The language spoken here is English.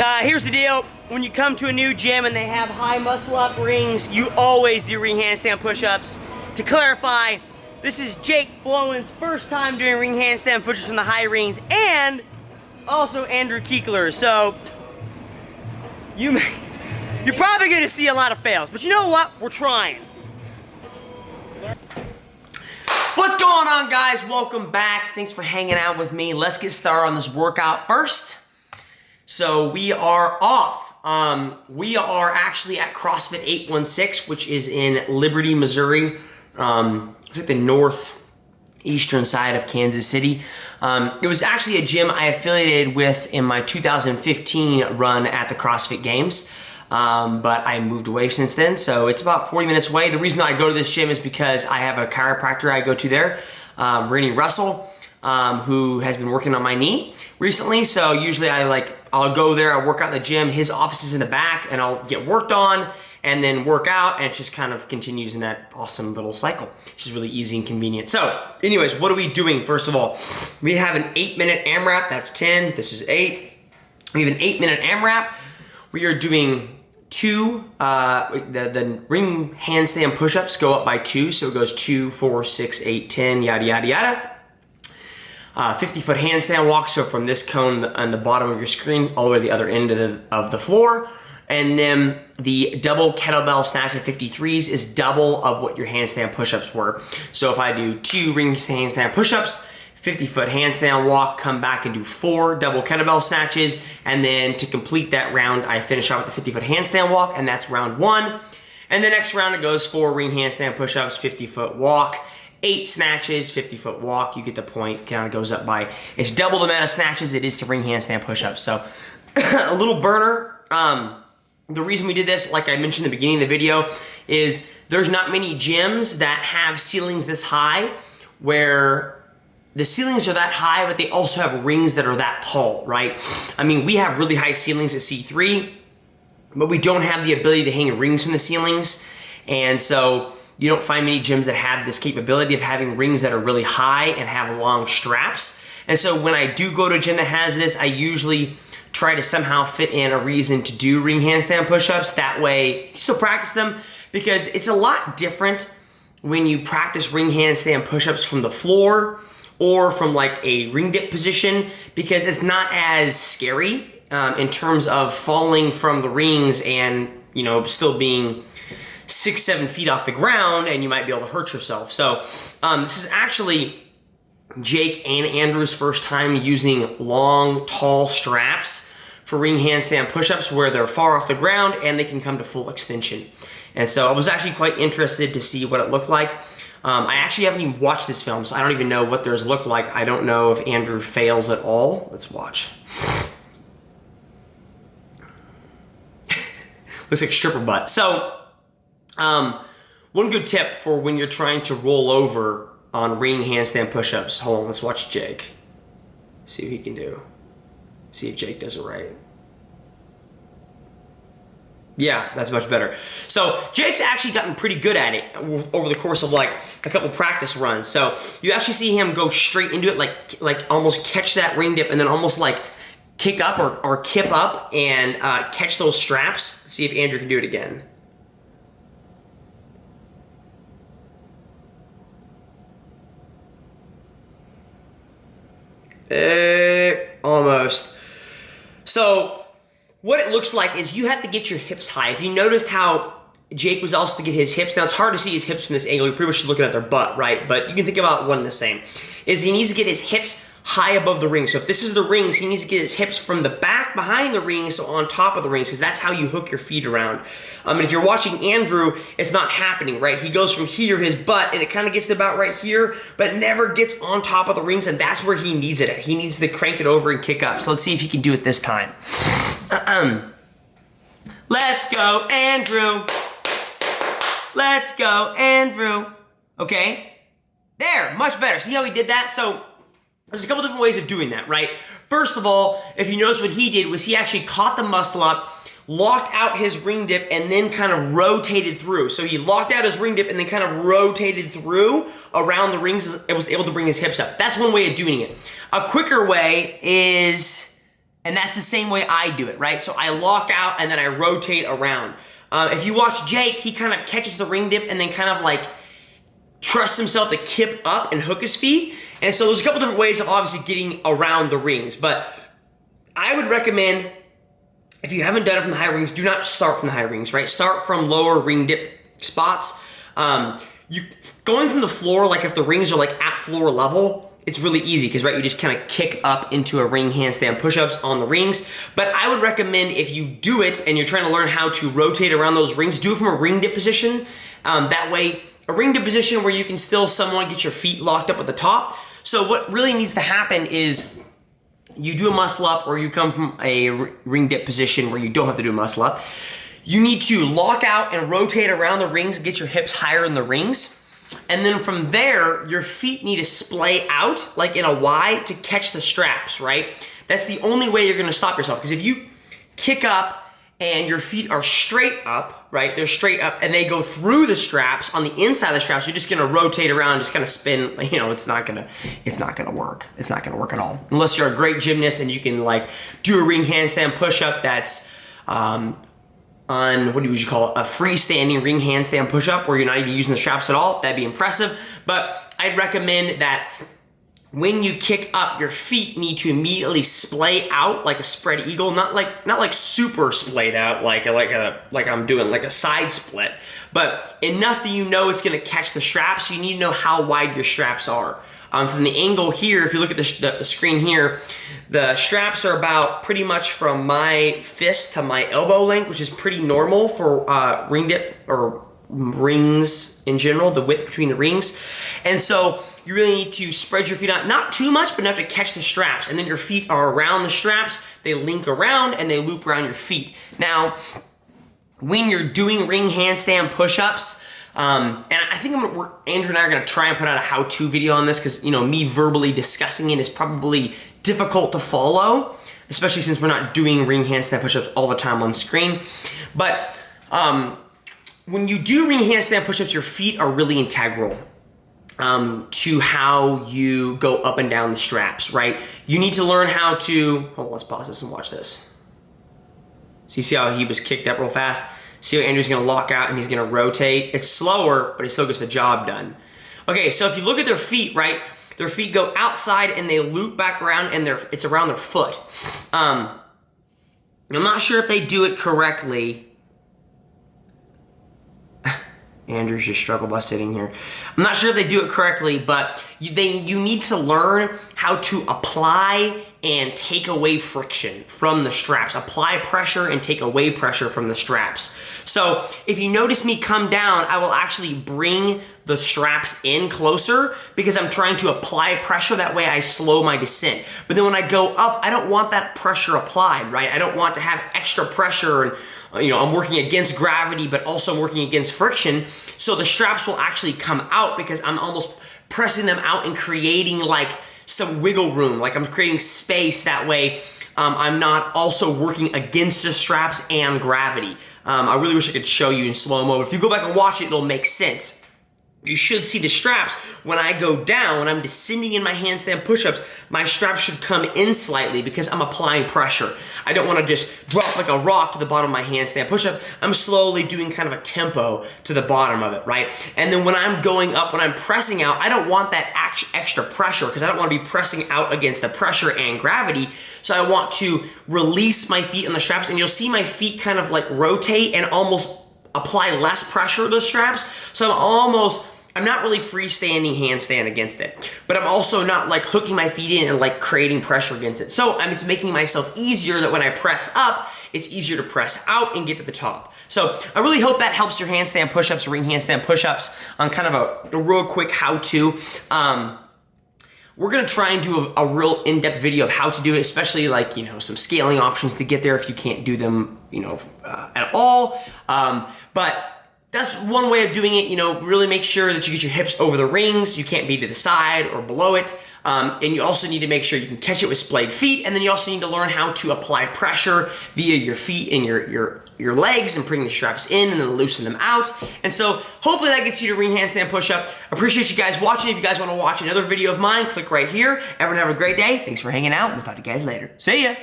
Here's the deal. When you come to a new gym and they have high muscle up rings, you always do ring handstand push-ups. To clarify, this is Jake Flowen's first time doing ring handstand push-ups from the high rings, and also Andrew Kiekler. So you're probably going to see a lot of fails, but you know what? We're trying. What's going on, guys? Welcome back. Thanks for hanging out with me. Let's get started on this workout first. So we are off. We are actually at CrossFit 816, which is in Liberty, Missouri. It's like the northeastern side of Kansas City. It was actually a gym I affiliated with in my 2015 run at the CrossFit Games. But I moved away since then, so it's about 40 minutes away. The reason I go to this gym is because I have a chiropractor I go to there, Brittany Russell, who has been working on my knee recently. So usually I'll go there, I'll work out in the gym. His office is in the back, and I'll get worked on and then work out, and it just kind of continues in that awesome little cycle, which is really easy and convenient. So anyways, what are we doing? First of all, we have an 8-minute AMRAP. That's 10, this is 8. We have an 8-minute AMRAP. We are doing the ring handstand push-ups go up by 2, so it goes 2, 4, 6, 8, 10, yada, yada, yada. 50-foot handstand walk, so from this cone on the bottom of your screen all the way to the other end of the floor. And then the double kettlebell snatch at 53s is double of what your handstand push-ups were. So if I do 2 ring handstand push-ups, 50-foot handstand walk, come back and do 4 double kettlebell snatches, and then to complete that round, I finish out with the 50-foot handstand walk, and that's round 1. And the next round, it goes 4 ring handstand push-ups, 50-foot walk, 8 snatches, 50-foot walk. You get the point. Kind of goes up by, it's double the amount of snatches it is to ring handstand push-ups. So a little burner. The reason we did this, like I mentioned in the beginning of the video, is there's not many gyms that have ceilings this high where the ceilings are that high, but they also have rings that are that tall, right? I mean, we have really high ceilings at C3, but we don't have the ability to hang rings from the ceilings. And so you don't find many gyms that have this capability of having rings that are really high and have long straps. And so when I do go to a gym that has this, I usually try to somehow fit in a reason to do ring handstand push-ups. That way, you can still practice them, because it's a lot different when you practice ring handstand push-ups from the floor or from like a ring dip position, because it's not as scary in terms of falling from the rings and, you know, still being 6-7 feet off the ground, and you might be able to hurt yourself. So this is actually Jake and Andrew's first time using long, tall straps for ring handstand push-ups where they're far off the ground and they can come to full extension. And so I was actually quite interested to see what it looked like. I actually haven't even watched this film, so I don't even know what theirs look like. I don't know if Andrew fails at all. Let's watch. Looks like stripper butt. So, one good tip for when you're trying to roll over on ring handstand push-ups. Hold on, let's watch Jake. See what he can do. See if Jake does it right. Yeah, that's much better. So Jake's actually gotten pretty good at it over the course of like a couple practice runs. So you actually see him go straight into it, like almost catch that ring dip and then almost like kick up or kip up and catch those straps. See if Andrew can do it again. Almost. So what it looks like is you have to get your hips high. If you noticed how Jake was also to get his hips, now it's hard to see his hips from this angle, you're pretty much looking at their butt, right? But you can think about one and the same, is he needs to get his hips high above the rings. So if this is the rings, he needs to get his hips from the back behind the rings, so on top of the rings, because that's how you hook your feet around. And if you're watching Andrew, it's not happening, right? He goes from here, his butt, and it kind of gets to about right here, but never gets on top of the rings, and that's where he needs it at. He needs to crank it over and kick up. So let's see if he can do it this time. Let's go, Andrew. Let's go, Andrew. Okay, there, much better. See how he did that? So there's a couple different ways of doing that, right? First of all, if you notice what he did was he actually caught the muscle up, locked out his ring dip, and then kind of rotated through. So he locked out his ring dip and then kind of rotated through around the rings and was able to bring his hips up. That's one way of doing it. A quicker way is And that's the same way I do it, right? So I lock out and then I rotate around. If you watch Jake, he kind of catches the ring dip and then kind of like trusts himself to kip up and hook his feet. And so there's a couple different ways of obviously getting around the rings, but I would recommend, if you haven't done it from the high rings, do not start from the high rings, right? Start from lower ring dip spots. Going from the floor, like if the rings are like at floor level, it's really easy because, right, you just kind of kick up into a ring handstand push-ups on the rings. But I would recommend, if you do it and you're trying to learn how to rotate around those rings, do it from a ring dip position. That way, a ring dip position where you can still somewhat get your feet locked up at the top. So what really needs to happen is you do a muscle up, or you come from a ring dip position where you don't have to do a muscle up. You need to lock out and rotate around the rings and get your hips higher in the rings. And then from there, your feet need to splay out like in a Y to catch the straps, right? That's the only way you're gonna stop yourself. Because if you kick up and your feet are straight up, right? They're straight up and they go through the straps on the inside of the straps, you're just gonna rotate around, just kind of spin, you know, it's not gonna work. It's not gonna work at all. Unless you're a great gymnast and you can like do a ring handstand push-up that's on, what would you call it, a freestanding ring handstand push-up where you're not even using the straps at all. That'd be impressive. But I'd recommend that when you kick up, your feet need to immediately splay out like a spread eagle, not like super splayed out like I'm doing like a side split, but enough that you know it's gonna catch the straps. So you need to know how wide your straps are. From the angle here, if you look at the screen here, the straps are about pretty much from my fist to my elbow length, which is pretty normal for ring dip or rings in general, the width between the rings. And so you really need to spread your feet out, not too much, but enough to catch the straps. And then your feet are around the straps, they link around and they loop around your feet. Now, when you're doing ring handstand push-ups, and I think Andrew and I are gonna try and put out a how-to video on this because, you know, me verbally discussing it is probably difficult to follow, especially since we're not doing ring handstand push-ups all the time on screen. But when you do ring handstand push-ups, your feet are really integral to how you go up and down the straps, right? You need to learn how to, hold on, let's pause this and watch this. So you see how he was kicked up real fast? See how Andrew's gonna lock out and he's gonna rotate. It's slower, but he still gets the job done. Okay, so if you look at their feet, right? Their feet go outside and they loop back around and it's around their foot. I'm not sure if they do it correctly. Andrew's just struggle busted in here. I'm not sure if they do it correctly, but you need to learn how to apply and take away friction from the straps. Apply pressure and take away pressure from the straps. So if you notice me come down, I will actually bring the straps in closer because I'm trying to apply pressure. That way I slow my descent. But then when I go up, I don't want that pressure applied, right? I don't want to have extra pressure and, you know, I'm working against gravity, but also working against friction. So the straps will actually come out because I'm almost pressing them out and creating like some wiggle room, like I'm creating space. That way I'm not also working against the straps and gravity. I really wish I could show you in slow-mo, but if you go back and watch it, it'll make sense. You should see the straps when I go down, when I'm descending in my handstand push-ups, my straps should come in slightly because I'm applying pressure. I don't want to just drop like a rock to the bottom of my handstand push-up. I'm slowly doing kind of a tempo to the bottom of it, right? And then when I'm going up, when I'm pressing out, I don't want that extra pressure because I don't want to be pressing out against the pressure and gravity. So I want to release my feet on the straps, and you'll see my feet kind of like rotate and almost apply less pressure to the straps. So I'm not really freestanding handstand against it, but I'm also not like hooking my feet in and like creating pressure against it. So it's making myself easier that when I press up, it's easier to press out and get to the top. So I really hope that helps your handstand push-ups, ring handstand push-ups on kind of a real quick how-to. We're gonna try and do a real in-depth video of how to do it, especially like, you know, some scaling options to get there if you can't do them, you know, at all. But that's one way of doing it. You know, really make sure that you get your hips over the rings. You can't be to the side or below it. And you also need to make sure you can catch it with splayed feet. And then you also need to learn how to apply pressure via your feet and your legs and bring the straps in and then loosen them out. And so hopefully that gets you to ring handstand push-up. Appreciate you guys watching. If you guys want to watch another video of mine, click right here. Everyone have a great day. Thanks for hanging out. We'll talk to you guys later. See ya.